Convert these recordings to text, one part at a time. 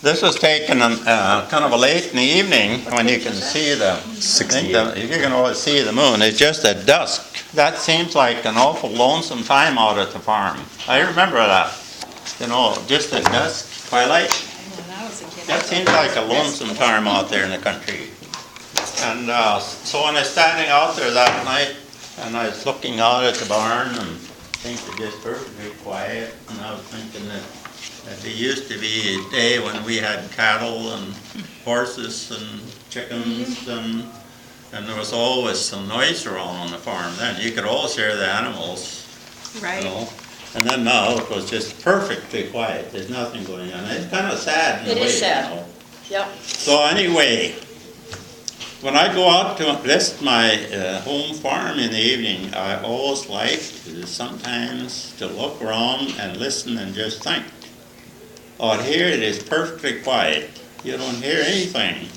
This was taken kind of late in the evening when you can see you can always see the moon. It's just at dusk. That seems like an awful lonesome time out at the farm. I remember that. Just at dusk, twilight. That seems like a lonesome time out there in the country. And so when I was standing out there that night, and I was looking out at the barn, and things were just perfectly quiet, and I was thinking that there used to be a day when we had cattle and horses and chickens, and there was always some noise around on the farm then. You could always hear the animals. Right. And then now it was just perfectly quiet. There's nothing going on. It's kind of sad in a way. It is sad. Yep. So anyway, when I go out to visit my home farm in the evening, I always like sometimes to look around and listen and just think. Out here it is perfectly quiet. You don't hear anything.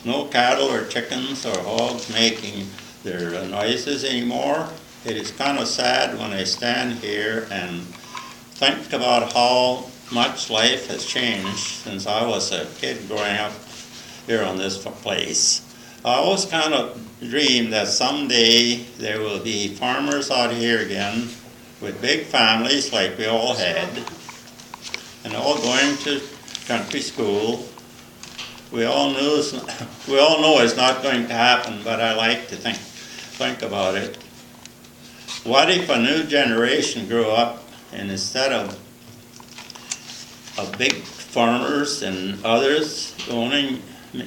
No cattle or chickens or hogs making their noises anymore. It is kind of sad when I stand here and think about how much life has changed since I was a kid growing up here on this place. I always kind of dreamed that someday there will be farmers out here again with big families like we all had, and all going to country school. We all know it's not going to happen, but I like to think about it. What if a new generation grew up, and instead of big farmers and others owning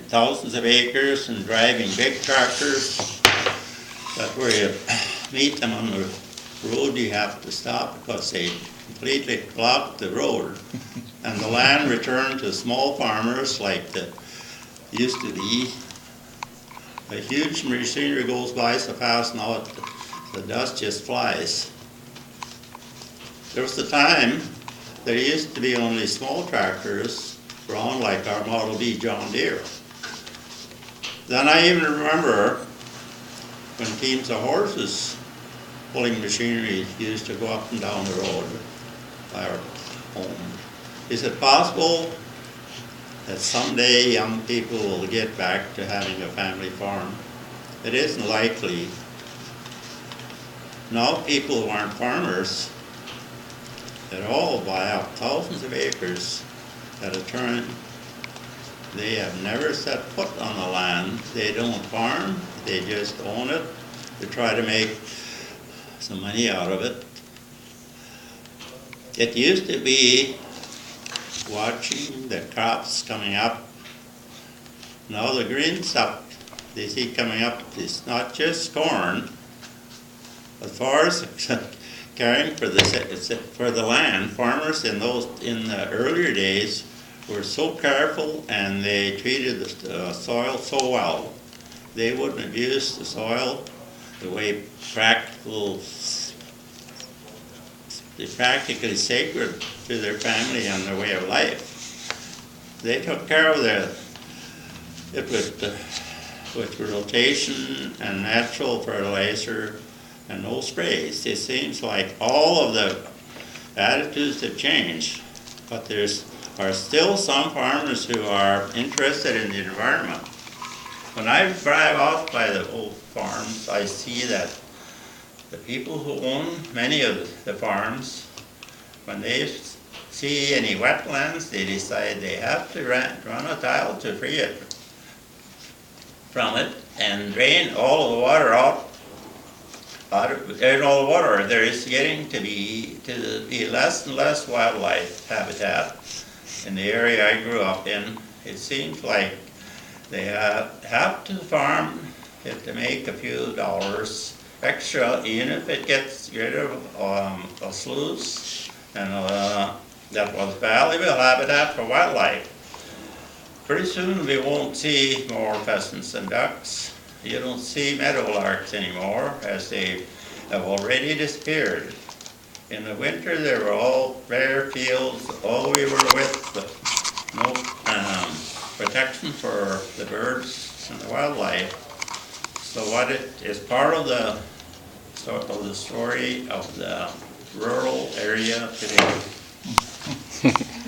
thousands of acres and driving big tractors, that where you meet them on the road you have to stop because they completely blocked the road, and the land returned to small farmers like the used to be. A huge machinery goes by so fast now the dust just flies. There was a time there used to be only small tractors around like our Model B John Deere. Then I even remember when teams of horses pulling machinery used to go up and down the road by our home. Is it possible that someday young people will get back to having a family farm? It isn't likely. Now people who aren't farmers at all buy up thousands of acres at a time. They have never set foot on the land. They don't farm, they just own it to try to make some money out of it. It used to be watching the crops coming up. Now the green stuff they see coming up is not just corn. As far as caring for the land, farmers in the earlier days were so careful, and they treated the soil so well. They wouldn't abuse the soil the way practically sacred to their family and their way of life. They took care of it with rotation and natural fertilizer and no sprays. It seems like all of the attitudes have changed, but there are still some farmers who are interested in the environment. When I drive out by the old farms, I see that the people who own many of the farms, when they see any wetlands, they decide they have to run a tile to free it from it and drain all the water out of all the water. There is getting to be less and less wildlife habitat in the area I grew up in. It seems like they have to farm it to make a few dollars extra, even if it gets rid of a sluice and that was valuable habitat for wildlife. Pretty soon we won't see more pheasants and ducks. You don't see meadowlarks anymore, as they have already disappeared. In the winter there were all bare fields, all we were with, no protection for the birds and the wildlife. So what it is part of the story of the rural area today.